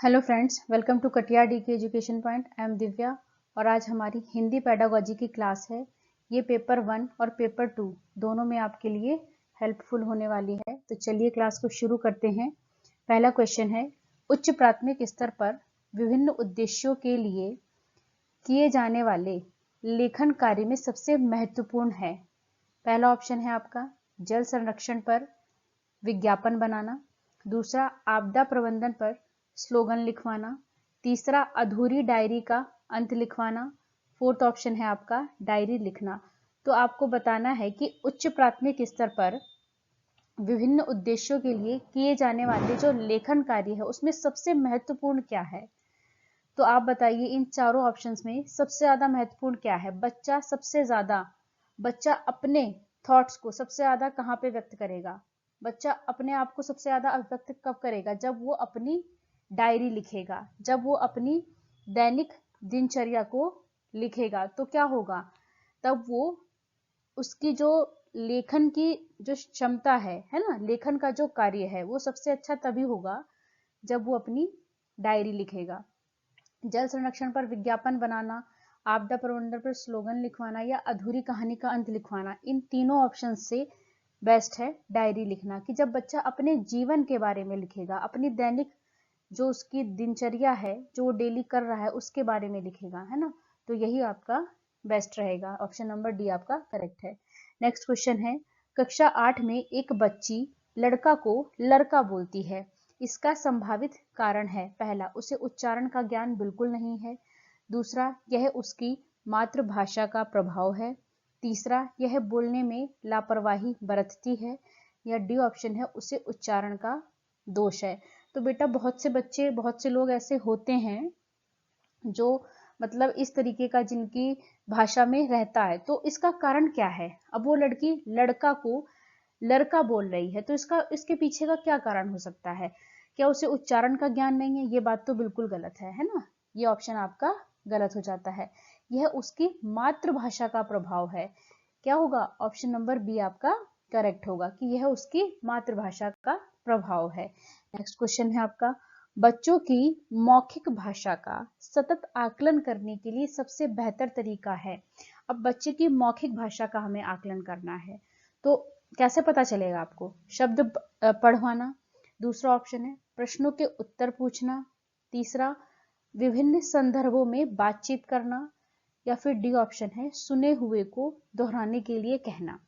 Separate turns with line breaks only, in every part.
Hello friends, welcome to कटिया D के education point. I am Divya और आज हमारी हिंदी पेडागोजी की क्लास है। ये पेपर 1 और पेपर 2 दोनों में आपके लिए हेल्पफुल होने वाली है। तो चलिए क्लास को शुरू करते हैं। पहला क्वेश्चन है, उच्च प्राथमिक स्तर पर विभिन्न उद्देश्यों के लिए किए जाने वाले लेखन कार्य में सबसे महत्वपूर्ण है। पहला ऑप्शन है आपका जल संरक्षण पर विज्ञापन बनाना, दूसरा आपदा प्रबंधन पर स्लोगन लिखवाना, तीसरा अधूरी डायरी का अंत लिखवाना, फोर्थ ऑप्शन है आपका डायरी लिखना। तो आपको बताना है कि उच्च प्राथमिक स्तर पर विभिन्न उद्देश्यों के लिए किए जाने वाले जो लेखन कार्य है उसमें सबसे महत्वपूर्ण क्या है। तो आप बताइए इन चारों ऑप्शंस में सबसे ज्यादा महत्वपूर्ण क्या है। बच्चा अपने थॉट्स को सबसे ज्यादा कहाँ पे व्यक्त करेगा। बच्चा अपने आप को सबसे ज्यादा अभिव्यक्त कब करेगा, जब वो अपनी डायरी लिखेगा, जब वो अपनी दैनिक दिनचर्या को लिखेगा। तो क्या होगा, तब वो उसकी जो लेखन की जो क्षमता है ना, लेखन का जो कार्य है वो सबसे अच्छा तभी होगा जब वो अपनी डायरी लिखेगा। जल संरक्षण पर विज्ञापन बनाना, आपदा प्रबंधन पर स्लोगन लिखवाना या अधूरी कहानी का अंत लिखवाना, इन तीनों ऑप्शन से बेस्ट है डायरी लिखना। कि जब बच्चा अपने जीवन के बारे में लिखेगा, अपनी दैनिक जो उसकी दिनचर्या है, जो वो डेली कर रहा है उसके बारे में लिखेगा, है ना। तो यही आपका बेस्ट रहेगा। ऑप्शन नंबर डी आपका करेक्ट है। नेक्स्ट क्वेश्चन है, कक्षा 8 में एक बच्ची लड़का को लड़का बोलती है, इसका संभावित कारण है। पहला, उसे उच्चारण का ज्ञान बिल्कुल नहीं है। दूसरा, यह उसकी मातृभाषा का प्रभाव है। तीसरा, यह बोलने में लापरवाही बरतती है। या डी ऑप्शन है, उसे उच्चारण का दोष है। तो बेटा बहुत से लोग ऐसे होते हैं जो मतलब इस तरीके का जिनकी भाषा में रहता है। तो इसका कारण क्या है। अब वो लड़की लड़का को लड़का बोल रही है, तो इसके पीछे का क्या कारण हो सकता है। क्या उसे उच्चारण का ज्ञान नहीं है। ये बात तो बिल्कुल गलत है ना। ये ऑप्शन आपका गलत हो जाता है। यह उसकी मातृभाषा का प्रभाव है। क्या होगा, ऑप्शन नंबर बी आपका करेक्ट होगा कि यह उसकी मातृभाषा का प्रभाव है। नेक्स्ट क्वेश्चन है आपका, बच्चों की मौखिक भाषा का सतत आकलन करने के लिए सबसे बेहतर तरीका है। अब बच्चे की मौखिक भाषा का हमें आकलन करना है, तो कैसे पता चलेगा आपको। शब्द पढ़वाना, दूसरा ऑप्शन है प्रश्नों के उत्तर पूछना, तीसरा विभिन्न संदर्भों में बातचीत करना, या फिर डी ऑप्शन है सुने हुए को दोहराने के लिए कहना।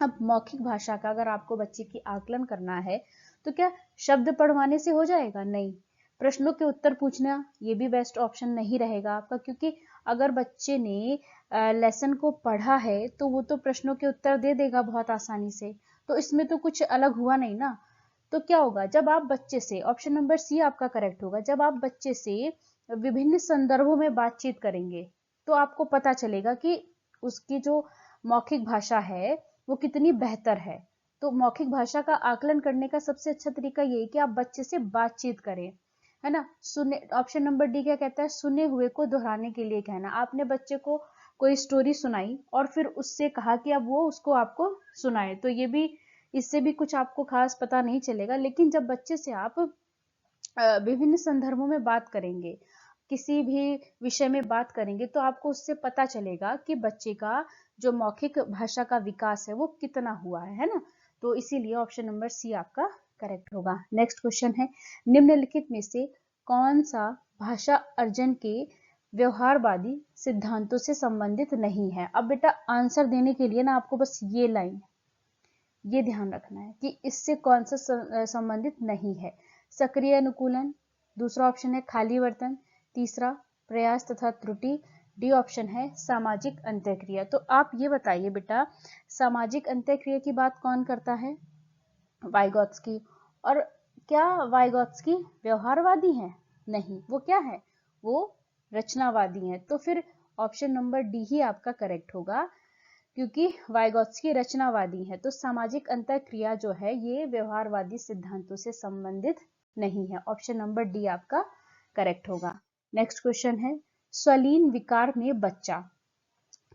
अब मौखिक भाषा का अगर आपको बच्चे की आकलन करना है तो क्या शब्द पढ़वाने से हो जाएगा, नहीं। प्रश्नों के उत्तर पूछना ये भी बेस्ट ऑप्शन नहीं रहेगा आपका, क्योंकि अगर बच्चे ने लेसन को पढ़ा है तो वो तो प्रश्नों के उत्तर दे देगा बहुत आसानी से। तो इसमें तो कुछ अलग हुआ नहीं ना। तो क्या होगा, जब आप बच्चे से, ऑप्शन नंबर सी आपका करेक्ट होगा, जब आप बच्चे से विभिन्न संदर्भों में बातचीत करेंगे तो आपको पता चलेगा कि उसकी जो मौखिक भाषा है वो कितनी बेहतर है। तो मौखिक भाषा का आकलन करने का सबसे अच्छा तरीका यही कि आप बच्चे से बातचीत करें, है ना। सुने, ऑप्शन नंबर डी क्या कहता है, सुने हुए को दोहराने के लिए कहना। आपने बच्चे को कोई स्टोरी सुनाई और फिर उससे कहा कि अब वो उसको आपको सुनाए, तो ये भी, इससे भी कुछ आपको खास पता नहीं चलेगा। लेकिन जब बच्चे से आप विभिन्न संदर्भों में बात करेंगे, किसी भी विषय में बात करेंगे, तो आपको उससे पता चलेगा कि बच्चे का जो मौखिक भाषा का विकास है वो कितना हुआ है ना। तो इसीलिए ऑप्शन नंबर सी आपका करेक्ट होगा। नेक्स्ट क्वेश्चन है, निम्नलिखित में से कौन सा भाषा अर्जन के व्यवहारवादी सिद्धांतों से संबंधित नहीं है। अब बेटा आंसर देने के लिए ना आपको बस ये लाइन, ये ध्यान रखना है कि इससे कौन सा संबंधित नहीं है। सक्रिय अनुकूलन, दूसरा ऑप्शन है खाली बर्तन, तीसरा प्रयास तथा त्रुटि, डी ऑप्शन है सामाजिक अंतःक्रिया। तो आप ये बताइए बेटा, सामाजिक अंतःक्रिया की बात कौन करता है, वाइगोत्स्की। और क्या वाइगोत्स्की व्यवहारवादी है, नहीं, वो क्या है, वो रचनावादी है। तो फिर ऑप्शन नंबर डी ही आपका करेक्ट होगा, क्योंकि वाइगोत्स्की रचनावादी है। तो सामाजिक अंतःक्रिया जो है ये व्यवहारवादी सिद्धांतों से संबंधित नहीं है। ऑप्शन नंबर डी आपका करेक्ट होगा। नेक्स्ट क्वेश्चन है, स्वलीन विकार में बच्चा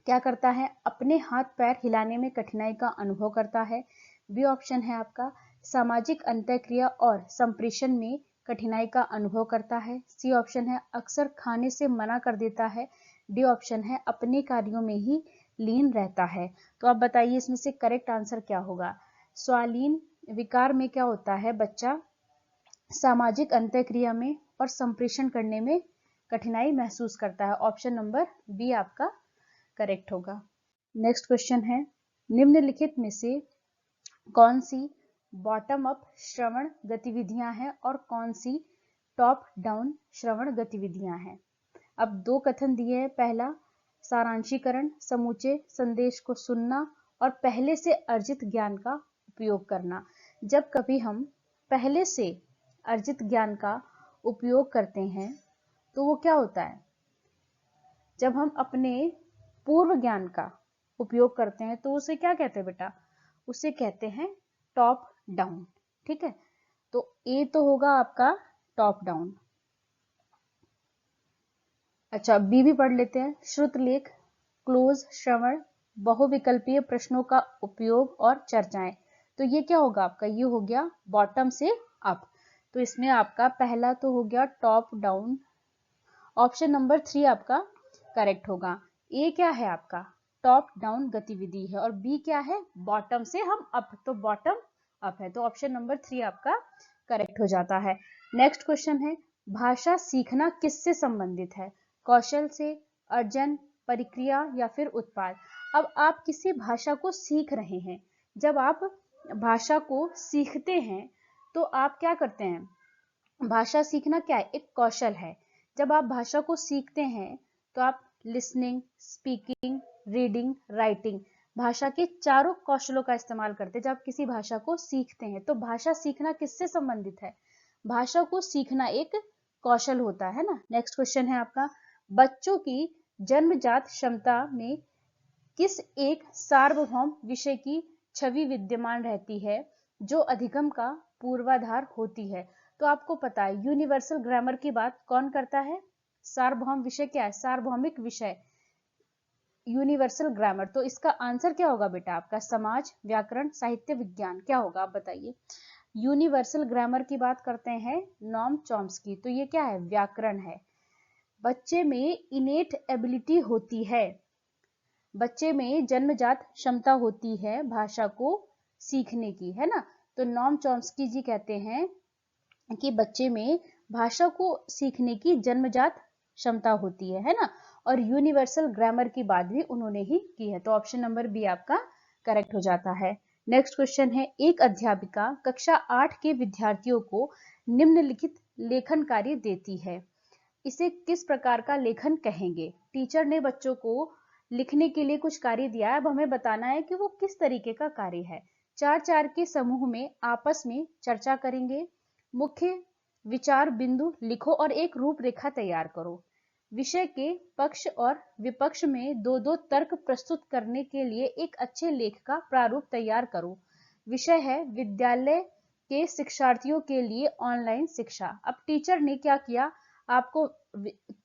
क्या करता है, अपने हाथ पैर हिलाने में कठिनाई का अनुभव करता है। बी ऑप्शन है आपका सामाजिक अंतःक्रिया और संप्रेषण में कठिनाई का अनुभव करता है। सी ऑप्शन है अक्सर खाने से मना कर देता है। डी ऑप्शन है अपने कार्यों में ही लीन रहता है। तो आप बताइए इसमें से करेक्ट आंसर क्या होगा। स्वालीन विकार में क्या होता है, बच्चा सामाजिक अंतःक्रिया में और संप्रेषण करने में कठिनाई महसूस करता है। ऑप्शन नंबर बी आपका करेक्ट होगा। नेक्स्ट क्वेश्चन है, निम्नलिखित में से कौन सी बॉटम अप श्रवण गतिविधियां हैं और कौन सी टॉप डाउन श्रवण गतिविधियां हैं। अब दो कथन दिए हैं। पहला, सारांशीकरण, समूचे संदेश को सुनना और पहले से अर्जित ज्ञान का उपयोग करना। जब कभी हम पहले से अर्जित ज्ञान का उपयोग करते हैं तो वो क्या होता है, जब हम अपने पूर्व ज्ञान का उपयोग करते हैं तो उसे क्या कहते हैं बेटा, उसे कहते हैं टॉप डाउन। ठीक है, तो ए तो होगा आपका टॉप डाउन। अच्छा, बी भी पढ़ लेते हैं। श्रुत लेख, क्लोज श्रवण, बहुविकल्पीय प्रश्नों का उपयोग और चर्चाएं। तो ये क्या होगा आपका, ये हो गया बॉटम से अप। तो इसमें आपका पहला तो हो गया टॉप डाउन। ऑप्शन नंबर 3 आपका करेक्ट होगा। ए क्या है आपका, टॉप डाउन गतिविधि है और बी क्या है, बॉटम से हम अप, तो बॉटम अप है। तो ऑप्शन नंबर 3 आपका करेक्ट हो जाता है। नेक्स्ट क्वेश्चन है, भाषा सीखना किससे संबंधित है, कौशल से, अर्जन, प्रक्रिया या फिर उत्पाद। अब आप किसी भाषा को सीख रहे हैं, जब आप भाषा को सीखते हैं तो आप क्या करते हैं, भाषा सीखना क्या है, एक कौशल है। जब आप भाषा को सीखते हैं तो आप लिसनिंग, स्पीकिंग, रीडिंग, राइटिंग, भाषा के चारों कौशलों का इस्तेमाल करते हैं जब आप किसी भाषा को सीखते हैं। तो भाषा सीखना किससे संबंधित है, भाषा को सीखना एक कौशल होता है ना। नेक्स्ट क्वेश्चन है आपका, बच्चों की जन्मजात क्षमता में किस एक सार्वभौम विषय की छवि विद्यमान रहती है जो अधिगम का पूर्वाधार होती है। तो आपको पता है यूनिवर्सल ग्रामर की बात कौन करता है, सार्वभौम विषय क्या है, सार्वभौमिक विषय यूनिवर्सल ग्रामर। तो इसका आंसर क्या होगा बेटा आपका, समाज, व्याकरण, साहित्य विज्ञान, क्या होगा आप बताइए। यूनिवर्सल ग्रामर की बात करते हैं नॉम चॉम्स्की, तो ये क्या है, व्याकरण है। बच्चे में इनेट एबिलिटी होती है, बच्चे में जन्मजात क्षमता होती है भाषा को सीखने की, है ना। तो नॉम चॉम्स्की जी कहते हैं कि बच्चे में भाषा को सीखने की जन्मजात क्षमता होती है ना। और यूनिवर्सल ग्रामर की बात भी उन्होंने ही की है। तो ऑप्शन नंबर बी आपका करेक्ट हो जाता है। नेक्स्ट क्वेश्चन है, एक अध्यापिका कक्षा 8 के विद्यार्थियों को निम्नलिखित लेखन कार्य देती है, इसे किस प्रकार का लेखन कहेंगे। टीचर ने बच्चों को लिखने के लिए कुछ कार्य दिया है, अब हमें बताना है कि वो किस तरीके का कार्य है। 4-4 के समूह में आपस में चर्चा करेंगे, मुख्य विचार बिंदु लिखो और एक रूपरेखा तैयार करो। विषय के पक्ष और विपक्ष में 2-2 तर्क प्रस्तुत करने के लिए एक अच्छे लेख का प्रारूप तैयार करो। विषय है विद्यालय के शिक्षार्थियों के लिए ऑनलाइन शिक्षा। अब टीचर ने क्या किया, आपको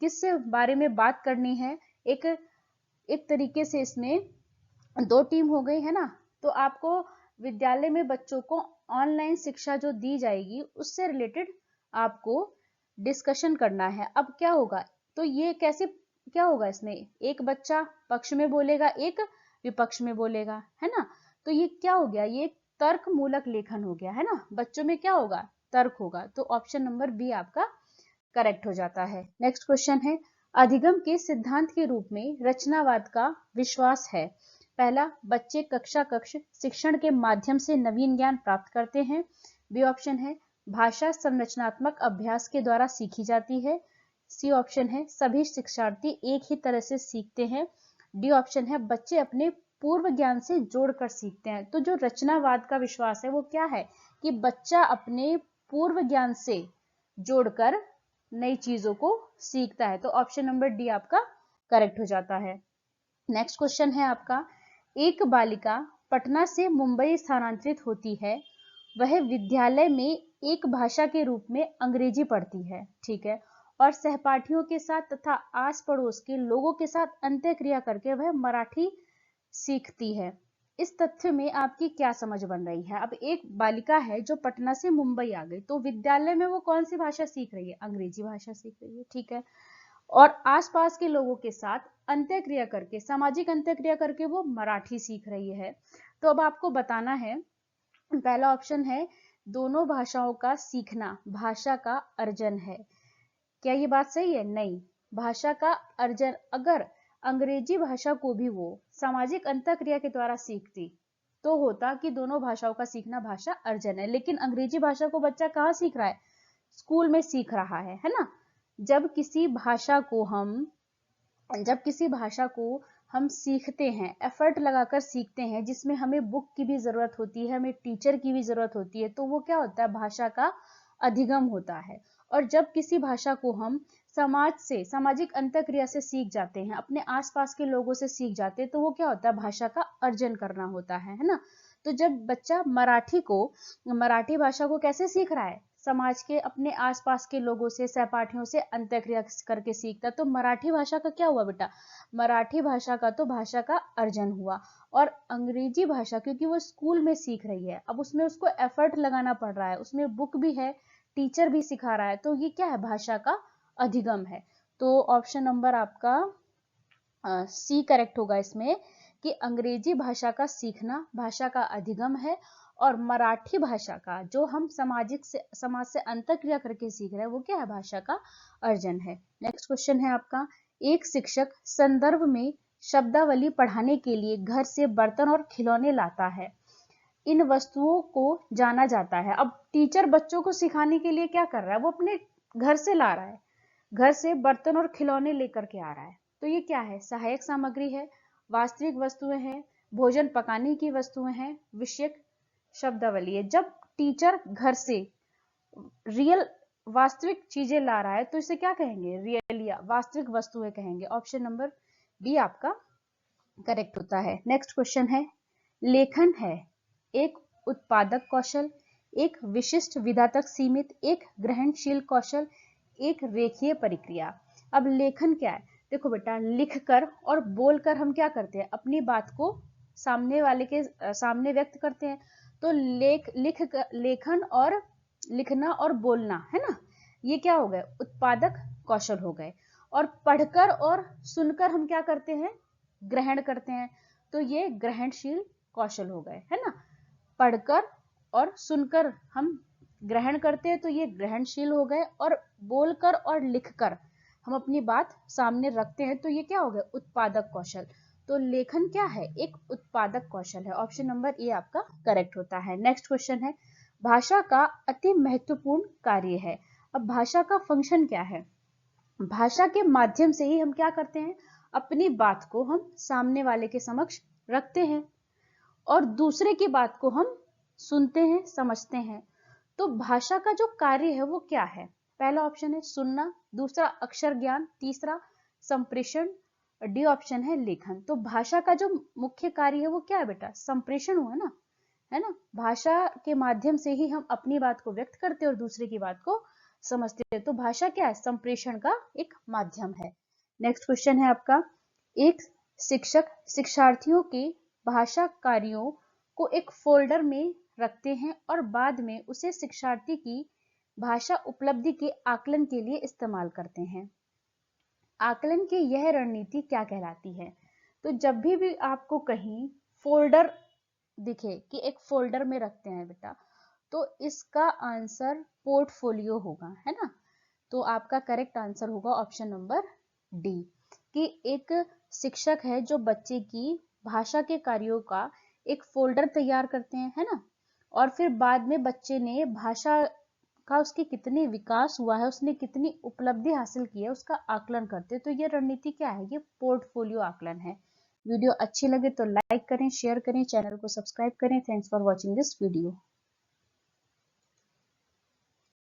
किस बारे में बात करनी है, एक तरीके से इसमें 2 टीम हो गई है ना। तो आपको विद्यालय में बच्चों को ऑनलाइन शिक्षा जो दी जाएगी उससे रिलेटेड आपको डिस्कशन करना है। अब क्या होगा, तो ये कैसे क्या होगा, इसमें एक बच्चा पक्ष में बोलेगा, एक विपक्ष में बोलेगा, है ना। तो ये क्या हो गया, ये तर्क मूलक लेखन हो गया, है ना। बच्चों में क्या होगा, तर्क होगा। तो ऑप्शन नंबर बी आपका करेक्ट हो जाता है। नेक्स्ट क्वेश्चन है, अधिगम के सिद्धांत के रूप में रचनावाद का विश्वास है। पहला, बच्चे कक्षा कक्ष शिक्षण के माध्यम से नवीन ज्ञान प्राप्त करते हैं। बी ऑप्शन है, भाषा संरचनात्मक अभ्यास के द्वारा सीखी जाती है। सी ऑप्शन है, सभी शिक्षार्थी एक ही तरह से सीखते हैं। डी ऑप्शन है, बच्चे अपने पूर्व ज्ञान से जोड़कर सीखते हैं। तो जो रचनावाद का विश्वास है वो क्या है, कि बच्चा अपने पूर्व ज्ञान से जोड़कर नई चीजों को सीखता है। तो ऑप्शन नंबर डी आपका करेक्ट हो जाता है। नेक्स्ट क्वेश्चन है आपका, एक बालिका पटना से मुंबई स्थानांतरित होती है, वह विद्यालय में एक भाषा के रूप में अंग्रेजी पढ़ती है, ठीक है, और सहपाठियों के साथ तथा आस पड़ोस के लोगों के साथ अंतःक्रिया करके वह मराठी सीखती है। इस तथ्य में आपकी क्या समझ बन रही है? अब एक बालिका है जो पटना से मुंबई आ गई, तो विद्यालय में वो कौन सी भाषा सीख रही है? अंग्रेजी भाषा सीख रही है, ठीक है। और आसपास के लोगों के साथ अंतःक्रिया करके, सामाजिक अंतःक्रिया करके वो मराठी सीख रही है। तो अब आपको बताना है, पहला ऑप्शन है दोनों भाषाओं का सीखना भाषा का अर्जन है। क्या ये बात सही है? नहीं। भाषा का अर्जन, अगर अंग्रेजी भाषा को भी वो सामाजिक अंतःक्रिया के द्वारा सीखती तो होता कि दोनों भाषाओं का सीखना भाषा अर्जन है, लेकिन अंग्रेजी भाषा को बच्चा कहाँ सीख रहा है? स्कूल में सीख रहा है ना। जब किसी भाषा को हम सीखते हैं, एफर्ट लगाकर सीखते हैं, जिसमें हमें बुक की भी जरूरत होती है, हमें टीचर की भी जरूरत होती है, तो वो क्या होता है? भाषा का अधिगम होता है। और जब किसी भाषा को हम समाज से, सामाजिक अंतःक्रिया से सीख जाते हैं, अपने आसपास के लोगों से सीख जाते हैं, तो वो क्या होता है? भाषा का अर्जन करना होता है ना। तो जब बच्चा मराठी भाषा को कैसे सीख रहा है? समाज के, अपने आसपास के लोगों से, सहपाठियों से अंतःक्रिया करके सीखता, तो मराठी भाषा का क्या हुआ बेटा? मराठी भाषा का तो भाषा का अर्जन हुआ। और अंग्रेजी भाषा क्योंकि वो स्कूल में सीख रही है, अब उसमें उसको एफर्ट लगाना पड़ रहा है, उसमें बुक भी है, टीचर भी सिखा रहा है, तो ये क्या है? भाषा का अधिगम है। तो ऑप्शन नंबर आपका सी करेक्ट होगा इसमें, कि अंग्रेजी भाषा का सीखना भाषा का अधिगम है, और मराठी भाषा का जो हम समाज से अंतःक्रिया करके सीख रहे हैं, वो क्या है? भाषा का अर्जन है। नेक्स्ट क्वेश्चन है आपका, एक शिक्षक संदर्भ में शब्दावली पढ़ाने के लिए घर से बर्तन और खिलौने लाता है, इन वस्तुओं को जाना जाता है। अब टीचर बच्चों को सिखाने के लिए क्या कर रहा है? वो अपने घर से ला रहा है, घर से बर्तन और खिलौने लेकर के आ रहा है, तो ये क्या है? सहायक सामग्री है, वास्तविक वस्तुएं हैं, भोजन पकाने की वस्तुएं हैं, विषयक शब्दावली है। जब टीचर घर से रियल वास्तविक चीजें ला रहा है, तो इसे क्या कहेंगे? रियल या वास्तविक वस्तुएं कहेंगे। ऑप्शन नंबर बी आपका करेक्ट होता है। नेक्स्ट क्वेश्चन है, लेखन है एक उत्पादक कौशल, एक विशिष्ट विधा तक सीमित, एक ग्रहणशील कौशल, एक रेखीय प्रक्रिया। अब लेखन क्या है? देखो बेटा, लिखकर और बोलकर हम क्या करते हैं? अपनी बात को सामने वाले के सामने व्यक्त करते हैं। तो लेखन और लिखना और बोलना है ना, ये क्या हो गए? उत्पादक कौशल हो गए। और पढ़कर और सुनकर हम क्या करते हैं? ग्रहण करते हैं, तो ये ग्रहणशील कौशल हो गए, है ना। पढ़कर और सुनकर हम ग्रहण करते हैं, तो ये ग्रहणशील हो गए। और बोलकर और लिखकर हम अपनी बात सामने रखते हैं, तो ये क्या हो गया? उत्पादक कौशल। तो लेखन क्या है? एक उत्पादक कौशल है। ऑप्शन नंबर ए आपका करेक्ट होता है। नेक्स्ट क्वेश्चन है, भाषा का अति महत्वपूर्ण कार्य है। अब भाषा का फंक्शन क्या है? भाषा के माध्यम से ही हम क्या करते हैं? अपनी बात को हम सामने वाले के समक्ष रखते हैं, और दूसरे की बात को हम सुनते हैं, समझते हैं। तो भाषा का जो कार्य है वो क्या है? पहला ऑप्शन है सुनना, दूसरा अक्षर ज्ञान, तीसरा संप्रेषण, डी ऑप्शन है लेखन। तो भाषा का जो मुख्य कार्य है वो क्या है बेटा? संप्रेषण हुआ ना, है ना। भाषा के माध्यम से ही हम अपनी बात को व्यक्त करते हैं और दूसरे की बात को समझते हैं। तो भाषा क्या है? संप्रेषण का एक माध्यम है। नेक्स्ट क्वेश्चन है आपका, एक शिक्षक शिक्षार्थियों के भाषा कार्यों को एक फोल्डर में रखते हैं और बाद में उसे शिक्षार्थी की भाषा उपलब्धि के आकलन के लिए इस्तेमाल करते हैं। आकलन की यह रणनीति क्या कहलाती है? तो जब भी आपको कहीं फोल्डर दिखे कि एक फोल्डर में रखते हैं बेटा, तो इसका आंसर पोर्टफोलियो होगा, है ना। तो आपका करेक्ट आंसर होगा ऑप्शन नंबर डी, कि एक शिक्षक है जो बच्चे की भाषा के कार्यों का एक फोल्डर तैयार करते हैं, है ना। और फिर बाद में बच्चे ने भाषा का उसके कितने विकास हुआ है, उसने कितनी उपलब्धि हासिल की है, उसका आकलन करते। तो ये रणनीति क्या है? ये पोर्टफोलियो आकलन है। वीडियो अच्छी लगे तो लाइक करें, शेयर करें, चैनल को सब्सक्राइब करें। Thanks for watching this video.